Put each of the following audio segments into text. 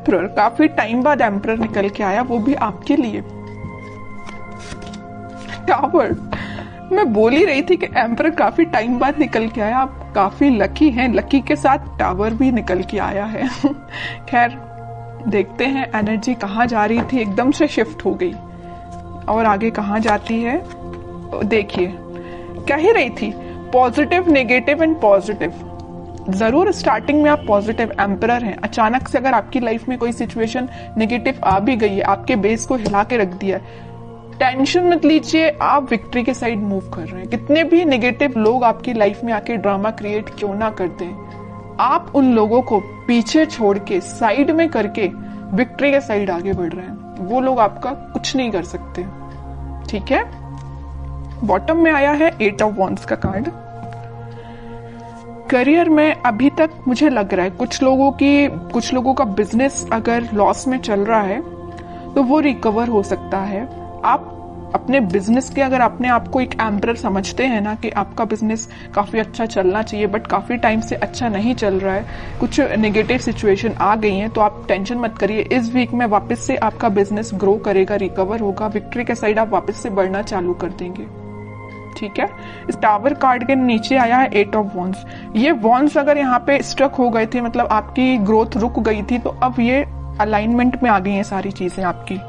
Emperor, काफी time बाद emperor निकल के आया, वो भी आपके लिए। टावर, मैं बोल ही रही थी कि एम्परर काफी टाइम बाद निकल के आया, आप काफी लकी हैं, लकी के साथ टावर भी निकल के आया है। खैर देखते हैं एनर्जी कहाँ जा रही थी, एकदम से शिफ्ट हो गई और आगे कहाँ जाती है। देखिए कह ही रही थी पॉजिटिव, नेगेटिव एंड पॉजिटिव। जरूर स्टार्टिंग में आप पॉजिटिव एम्परर हैं, अचानक से अगर आपकी लाइफ में कोई सिचुएशन नेगेटिव आ भी गई है, आपके बेस को हिला के रख दिया है, टेंशन मत लीजिए, आप विक्ट्री के साइड मूव कर रहे हैं। कितने भी नेगेटिव लोग आपकी लाइफ में आके ड्रामा क्रिएट क्यों ना कर दें, आप उन लोगों को पीछे छोड़ के साइड में करके विक्ट्री के साइड आगे बढ़ रहे हैं। वो लोग आपका कुछ नहीं कर सकते, ठीक है। बॉटम में आया है 8 ऑफ वॉन्ड्स का कार्ड। करियर में अभी तक मुझे लग रहा है कुछ लोगों का बिजनेस अगर लॉस में चल रहा है तो वो रिकवर हो सकता है। आप अपने बिजनेस के अगर अपने आप को एक एम्परर समझते हैं ना कि आपका बिजनेस काफी अच्छा चलना चाहिए बट काफी टाइम से अच्छा नहीं चल रहा है, कुछ नेगेटिव सिचुएशन आ गई हैं, तो आप टेंशन मत करिए। इस वीक में वापस से आपका बिजनेस ग्रो करेगा, रिकवर होगा, विक्ट्री के साइड आप वापस से बढ़ना चालू कर देंगे, ठीक है। इस टावर कार्ड के नीचे आया है 8 ऑफ वॉन्ड्स। ये वॉन्ड्स अगर यहाँ पे स्ट्रक हो गए थे, मतलब आपकी ग्रोथ रुक गई थी, तो अब ये अलाइनमेंट में आ गई हैं सारी चीजें आपकी।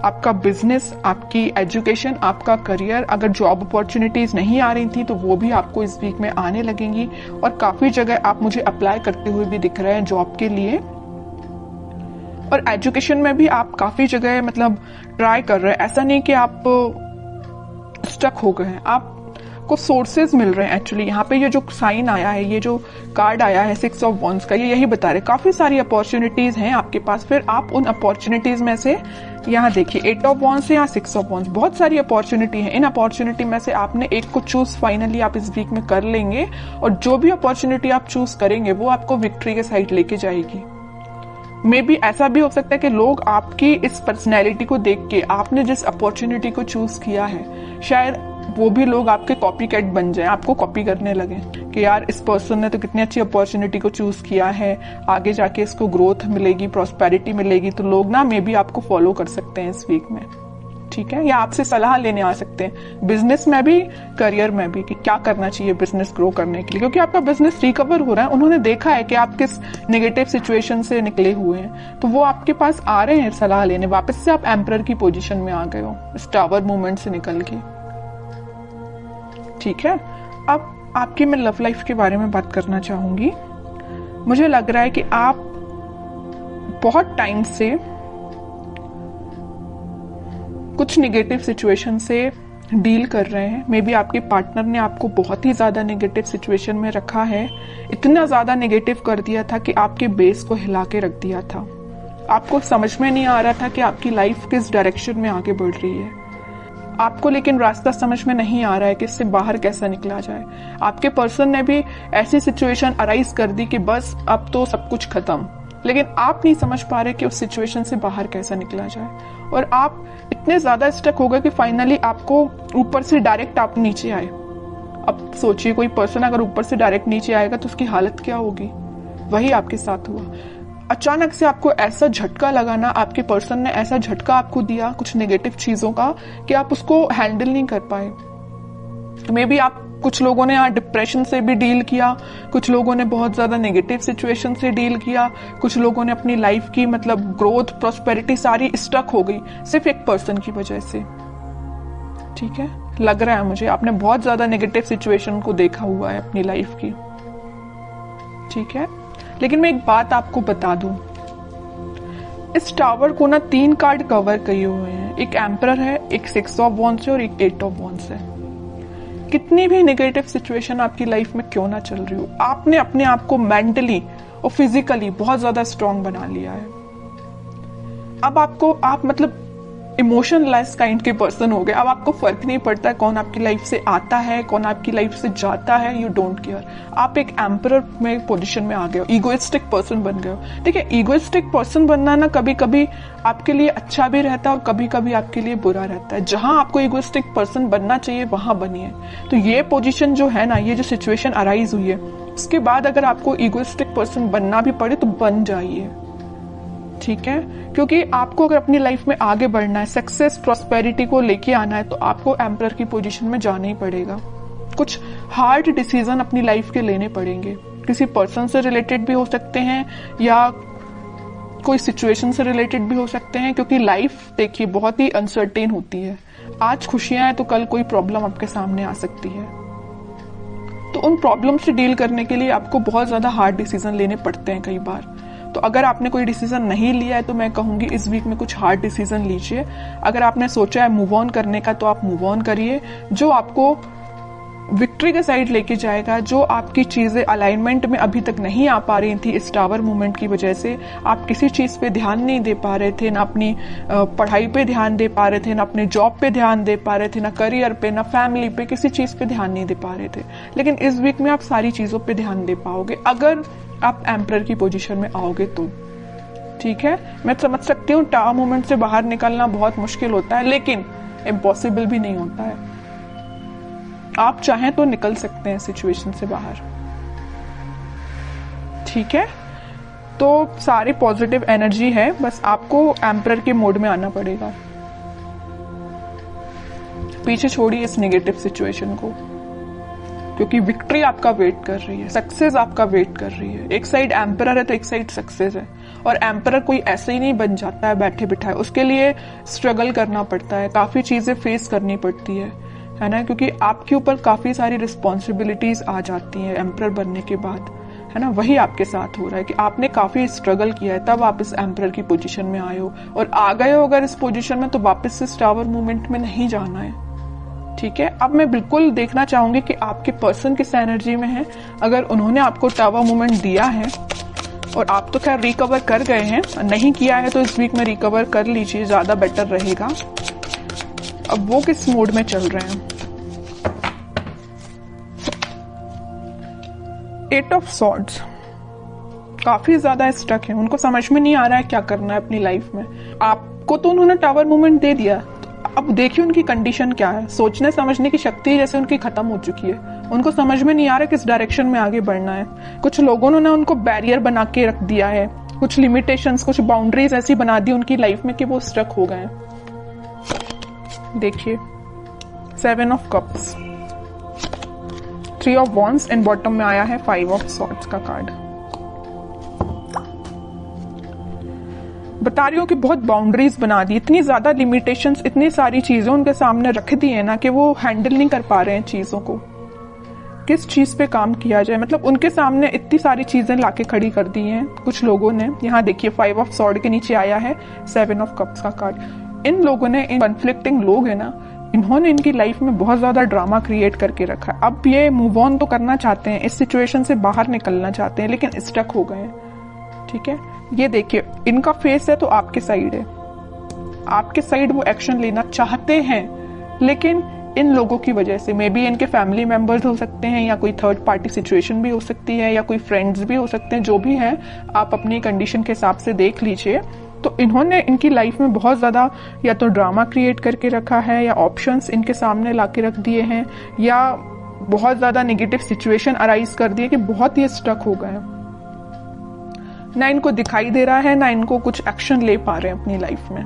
आपका बिजनेस, आपकी एजुकेशन, आपका करियर, अगर जॉब अपॉर्चुनिटीज नहीं आ रही थी तो वो भी आपको इस वीक में आने लगेंगी। और काफी जगह आप मुझे अप्लाई करते हुए भी दिख रहे हैं जॉब के लिए। और एजुकेशन में भी आप काफी जगह मतलब ट्राई कर रहे हैं, ऐसा नहीं कि आप स्टक हो गए हैं, आपको सोर्सेज मिल रहे हैं। एक्चुअली यहाँ पे ये जो साइन आया है, ये जो कार्ड आया है 6 ऑफ वॉन्ड्स का, ये यही बता रहे काफी सारी अपॉर्चुनिटीज हैं आपके पास। फिर आप उन अपॉर्चुनिटीज में से, यहाँ देखिए 8 ऑफ वॉन्ड्स है, यहाँ 6 ऑफ वॉन्ड्स, बहुत सारी अपॉर्चुनिटी है। इन अपॉर्चुनिटी में से आपने एक को चूज फाइनली आप इस वीक में कर लेंगे, और जो भी अपॉर्चुनिटी आप चूज करेंगे वो आपको विक्ट्री के साइड लेके जाएगी। मे बी ऐसा भी हो सकता है कि लोग आपकी इस पर्सनैलिटी को देख के, आपने जिस अपॉर्चुनिटी को चूज किया है, शायद वो भी लोग आपके कॉपी कैट बन जाए, आपको कॉपी करने लगे कि यार इस पर्सन ने तो कितनी अच्छी अपॉर्चुनिटी को चूज किया है, आगे जाके इसको ग्रोथ मिलेगी, प्रॉस्पेरिटी मिलेगी, तो लोग ना मे बी आपको फॉलो कर सकते हैं इस वीक में, ठीक है। या आपसे सलाह लेने आ सकते हैं बिजनेस में भी, करियर में भी, कि क्या करना चाहिए बिजनेस ग्रो करने के लिए, क्योंकि आपका बिजनेस रिकवर हो रहा है। उन्होंने देखा है कि आप किस नेगेटिव सिचुएशन से निकले हुए हैं, तो वो आपके पास आ रहे हैं सलाह लेने। वापस से आप एम्परर की पोजीशन में आ गए हो इस टावर मूवमेंट से निकल के, ठीक है। अब आपकी मैं लव लाइफ के बारे में बात करना चाहूंगी। मुझे लग रहा है कि आप बहुत टाइम से कुछ नेगेटिव सिचुएशन से डील कर रहे हैं। मे बी आपके पार्टनर ने आपको बहुत ही ज्यादा नेगेटिव सिचुएशन में रखा है, इतना ज्यादा नेगेटिव कर दिया था कि आपके बेस को हिला के रख दिया था। आपको समझ में नहीं आ रहा था कि आपकी लाइफ किस डायरेक्शन में आगे बढ़ रही है, आपको लेकिन रास्ता समझ में नहीं आ रहा है कि इससे बाहर कैसा निकला जाए। आपके पर्सन ने भी ऐसी सिचुएशन अराइज कर दी कि बस अब तो सब कुछ खत्म, लेकिन आप नहीं समझ पा रहे कि उस सिचुएशन से बाहर कैसा निकला जाए। और आप इतने ज्यादा स्टक हो गए कि फाइनली आपको ऊपर से डायरेक्ट आप नीचे आए। अब सोचिए कोई पर्सन अगर ऊपर से डायरेक्ट नीचे आएगा तो उसकी हालत क्या होगी। वही आपके साथ हुआ। अचानक से आपको ऐसा झटका लगा ना, आपके पर्सन ने ऐसा झटका आपको दिया कुछ नेगेटिव चीजों का कि आप उसको हैंडल नहीं कर पाए। मे बी आप, कुछ लोगों ने यहाँ डिप्रेशन से भी डील किया, कुछ लोगों ने बहुत ज्यादा नेगेटिव सिचुएशन से डील किया, कुछ लोगों ने अपनी लाइफ की मतलब ग्रोथ, प्रॉस्पेरिटी सारी स्टक हो गई सिर्फ एक पर्सन की वजह से, ठीक है। लग रहा है मुझे आपने बहुत ज्यादा नेगेटिव सिचुएशन को देखा हुआ है अपनी लाइफ की, ठीक है। लेकिन मैं एक बात आपको बता दूं, इस टावर को ना 3 कार्ड कवर किए हुए हैं। एक एम्परर है, एक 6 ऑफ वॉन्ड्स है और एक 8 ऑफ वॉन्ड्स है। कितनी भी नेगेटिव सिचुएशन आपकी लाइफ में क्यों ना चल रही हो, आपने अपने आप को मेंटली और फिजिकली बहुत ज्यादा स्ट्रांग बना लिया है। अब आपको, आप मतलब इमोशनलेस काइंड के पर्सन हो गए। अब आपको फर्क नहीं पड़ता कौन आपकी लाइफ से आता है, कौन आपकी लाइफ से जाता है, यू डोंट केयर। आप एक एम्परर में पोजीशन में आ गए हो, इगोइस्टिक पर्सन बन गए हो। ठीक है, इगोइस्टिक पर्सन बनना ना कभी कभी आपके लिए अच्छा भी रहता है और कभी कभी आपके लिए बुरा रहता है। जहां आपको इगोइस्टिक पर्सन बनना चाहिए वहां बनिए। तो ये पोजीशन जो है ना, ये जो सिचुएशन अराइज हुई है, उसके बाद अगर आपको इगोइस्टिक पर्सन बनना भी पड़े तो बन जाइए, ठीक है, क्योंकि आपको अगर अपनी लाइफ में आगे बढ़ना है, सक्सेस प्रॉस्पेरिटी को लेके आना है, तो आपको एम्परर की पोजीशन में जाना ही पड़ेगा। कुछ हार्ड डिसीजन अपनी लाइफ के लेने पड़ेंगे, किसी पर्सन से रिलेटेड भी हो सकते हैं या कोई सिचुएशन से रिलेटेड भी हो सकते हैं, क्योंकि लाइफ देखिए बहुत ही अनसर्टेन होती है। आज खुशियां हैं तो कल कोई प्रॉब्लम आपके सामने आ सकती है। तो उन प्रॉब्लम से डील करने के लिए आपको बहुत ज्यादा हार्ड डिसीजन लेने पड़ते हैं कई बार। तो अगर आपने कोई डिसीजन नहीं लिया है तो मैं कहूंगी इस वीक में कुछ हार्ड डिसीजन लीजिए। अगर आपने सोचा है मूव ऑन करने का तो आप मूव ऑन करिए, जो आपको विक्ट्री के साइड लेके जाएगा। जो आपकी चीजें अलाइनमेंट में अभी तक नहीं आ पा रही थी इस टावर मूवमेंट की वजह से, आप किसी चीज पे ध्यान नहीं दे पा रहे थे, ना अपनी पढ़ाई पे ध्यान दे पा रहे थे, ना अपने जॉब पे ध्यान दे पा रहे थे, ना करियर पे, ना फैमिली पे, किसी चीज पे ध्यान नहीं दे पा रहे थे। लेकिन इस वीक में आप सारी चीजों पे ध्यान दे पाओगे अगर आप एम्परर की पोजीशन में आओगे तो। ठीक है, मैं समझ सकती हूँ टावर मूवमेंट से बाहर निकलना बहुत मुश्किल होता है, लेकिन इम्पॉसिबल भी नहीं होता है। आप चाहें तो निकल सकते हैं सिचुएशन से बाहर। ठीक है, तो सारी पॉजिटिव एनर्जी है, बस आपको एम्परर के मोड में आना पड़ेगा। पीछे छोड़िए इस नेगेटिव सिचुएशन को, क्योंकि विक्ट्री आपका वेट कर रही है, सक्सेस आपका वेट कर रही है। एक साइड एम्परर है तो एक साइड सक्सेस है, और एम्परर कोई ऐसे ही नहीं बन जाता है बैठे बिठाए, उसके लिए स्ट्रगल करना पड़ता है, काफी चीजें फेस करनी पड़ती है ना, क्योंकि आपके ऊपर काफी सारी रिस्पॉन्सिबिलिटीज आ जाती हैं एम्परर बनने के बाद, है ना। वही आपके साथ हो रहा है कि आपने काफी स्ट्रगल किया है, तब आप इस एम्परर की पोजीशन में आए हो, और आ गए हो अगर इस पोजीशन में तो वापस से टावर मूवमेंट में नहीं जाना है। ठीक है, अब मैं बिल्कुल देखना चाहूंगी कि आपके पर्सन किस एनर्जी में है। अगर उन्होंने आपको टावर मूवमेंट दिया है और आप तो खैर रिकवर कर गए हैं, नहीं किया है तो इस वीक में रिकवर कर लीजिए, ज्यादा बेटर रहेगा। अब वो किस मोड में चल रहे हैं? 8 ऑफ सॉर्ड्स, काफी ज्यादा स्टक है, उनको समझ में नहीं आ रहा है क्या करना है अपनी लाइफ में। आपको तो उन्होंने टावर मूवमेंट दे दिया, अब देखिए उनकी कंडीशन क्या है। सोचने समझने की शक्ति जैसे उनकी खत्म हो चुकी है, उनको समझ में नहीं आ रहा किस डायरेक्शन में आगे बढ़ना है। कुछ लोगों ने उनको बैरियर बना के रख दिया है, कुछ लिमिटेशंस, कुछ बाउंड्रीज ऐसी बना दी उनकी लाइफ में कि वो स्टक हो गए। देखिए 7 of cups, 3 of wands and bottom में आया है 5 ऑफ सॉर्ड्स का कार्ड। बता रही हूँ कि बहुत बाउंड्रीज बना दी, इतनी ज्यादा लिमिटेशंस, इतनी सारी चीजें उनके सामने रख दी है ना कि वो हैंडल नहीं कर पा रहे हैं चीजों को। किस चीज पे काम किया जाए, मतलब उनके सामने इतनी सारी चीजें लाके खड़ी कर दी हैं कुछ लोगों ने। यहाँ देखिए 5 ऑफ सॉर्ड के नीचे आया है 7 ऑफ कप्स का कार्ड। इन लोगों ने, इन कॉन्फ्लिक्टिंग लोग है ना, इन्होंने इनकी लाइफ में बहुत ज्यादा ड्रामा क्रिएट करके रखा है। अब ये मूव ऑन तो करना चाहते हैं, इस सिचुएशन से बाहर निकलना चाहते हैं, लेकिन स्टक हो गए हैं। ठीक है, ये देखिए इनका फेस है तो आपके साइड है, आपके साइड वो एक्शन लेना चाहते हैं, लेकिन इन लोगों की वजह से, मे बी इनके फैमिली मेंबर्स हो सकते हैं, या कोई थर्ड पार्टी सिचुएशन भी हो सकती है, या कोई फ्रेंड्स भी हो सकते हैं, जो भी है आप अपनी कंडीशन के हिसाब से देख लीजिए। तो इन्होंने इनकी लाइफ में बहुत ज्यादा या तो ड्रामा क्रिएट करके रखा है, या ऑप्शंस इनके सामने लाके रख दिए हैं, या बहुत ज्यादा नेगेटिव सिचुएशन अराइज कर दिए कि बहुत ही स्टक हो गए। ना इनको दिखाई दे रहा है, ना इनको कुछ एक्शन ले पा रहे हैं अपनी लाइफ में।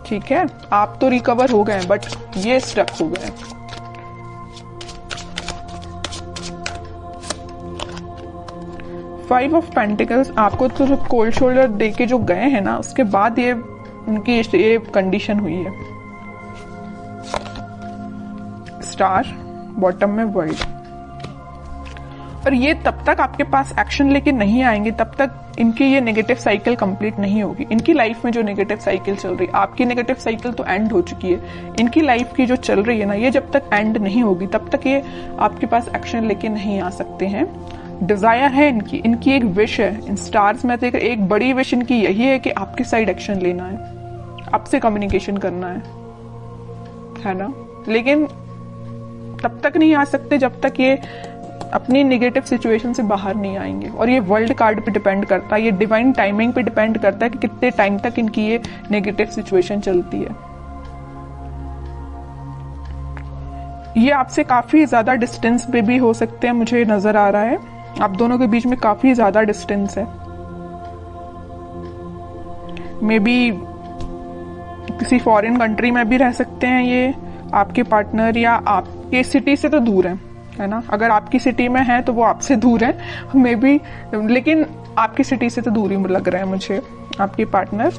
ठीक है, आप तो रिकवर हो गए बट ये स्टक हो गए। फाइव ऑफ पेंटिकल्स, आपको तो कोल्ड शोल्डर दे के जो गए हैं ना, उसके बाद ये उनकी ये कंडीशन हुई है। स्टार, बॉटम में वर्ल्ड। और ये तब तक आपके पास एक्शन लेके नहीं आएंगे, तब तक इनकी ये नेगेटिव साइकिल कंप्लीट नहीं होगी। इनकी लाइफ में जो नेगेटिव साइकिल चल रही है, आपकी नेगेटिव साइकिल तो एंड हो चुकी है, इनकी लाइफ की जो चल रही है ना, ये जब तक एंड नहीं होगी तब तक ये आपके पास एक्शन लेके नहीं आ सकते हैं। डिजायर है इनकी एक विश है। इन स्टार्स में देख एक बड़ी विश इनकी यही है कि आपकी साइड एक्शन लेना है, आपसे कम्युनिकेशन करना है ना। लेकिन तब तक नहीं आ सकते जब तक ये अपनी नेगेटिव सिचुएशन से बाहर नहीं आएंगे। और ये वर्ल्ड कार्ड पे डिपेंड करता है, ये डिवाइन टाइमिंग पे डिपेंड करता है कि कितने टाइम तक इनकी ये नेगेटिव सिचुएशन चलती है। ये आपसे काफी ज्यादा डिस्टेंस पे भी हो सकते हैं, मुझे नजर आ रहा है आप दोनों के बीच में काफी ज्यादा डिस्टेंस है। मे बी किसी फॉरेन कंट्री में भी रह सकते हैं ये आपके पार्टनर, या आपके सिटी से तो दूर है ना। अगर आपकी सिटी में है तो वो आपसे दूर है मे बी, लेकिन आपकी सिटी से तो दूर ही लग रहा है मुझे आपके पार्टनर।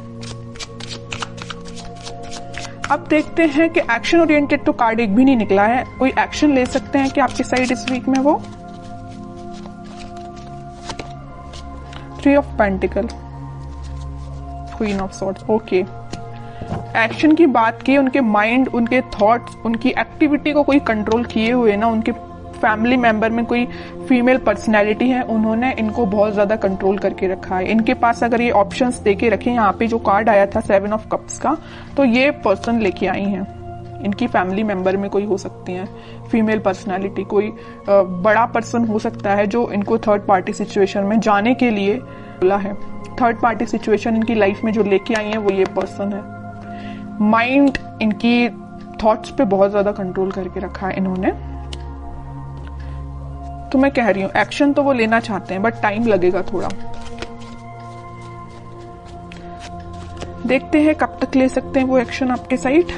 अब देखते हैं कि एक्शन ओरिएंटेड तो कार्ड एक भी नहीं निकला है। कोई एक्शन ले सकते हैं कि आपकी साइड इस वीक में वो 3 of pentacle, queen of swords. Okay, action की बात की, उनके माइंड, उनके थॉट्स, उनकी एक्टिविटी को कोई कंट्रोल किए हुए ना, उनके फैमिली मेंबर में कोई फीमेल पर्सनैलिटी है, उन्होंने इनको बहुत ज्यादा कंट्रोल करके रखा है। इनके पास अगर ये ऑप्शंस देके रखे, यहाँ पे जो कार्ड आया था 7 ऑफ कप्स का, तो ये पर्सन लेके आई हैं। इनकी फैमिली मेंबर में कोई हो सकती है फीमेल पर्सनैलिटी, कोई बड़ा पर्सन हो सकता है जो इनको थर्ड पार्टी सिचुएशन में जाने के लिए बोला है। थर्ड पार्टी सिचुएशन इनकी लाइफ में जो लेके आई है वो ये पर्सन है। माइंड, इनकी थॉट्स पे बहुत ज्यादा कंट्रोल करके रखा है इन्होंने। तो मैं कह रही हूं एक्शन तो वो लेना चाहते हैं बट टाइम लगेगा थोड़ा। देखते हैं कब तक ले सकते हैं वो एक्शन आपके साइड।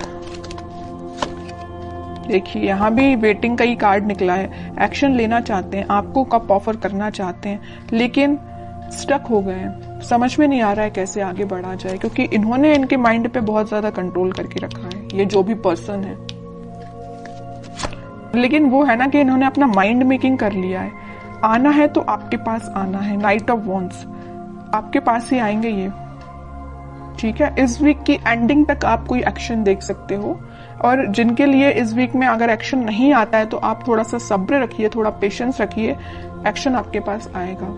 देखिए यहां भी वेटिंग का ही कार्ड निकला है। एक्शन लेना चाहते हैं, आपको कब ऑफर करना चाहते हैं, लेकिन स्टक हो गए हैं, समझ में नहीं आ रहा है कैसे आगे बढ़ा जाए, क्योंकि इन्होंने इनके माइंड पे बहुत ज्यादा कंट्रोल करके रखा है ये जो भी पर्सन है। लेकिन वो है ना कि इन्होंने अपना माइंड मेकिंग कर लिया है। आना है तो आपके पास आना है। नाइट ऑफ वॉन्ड्स, आपके पास ही आएंगे ये, ठीक है। इस वीक की एंडिंग तक आप कोई एक्शन देख सकते हो, और जिनके लिए इस वीक में अगर एक्शन नहीं आता है तो आप थोड़ा सा सब्र रखिए, थोड़ा पेशेंस रखिए, एक्शन आपके पास आएगा।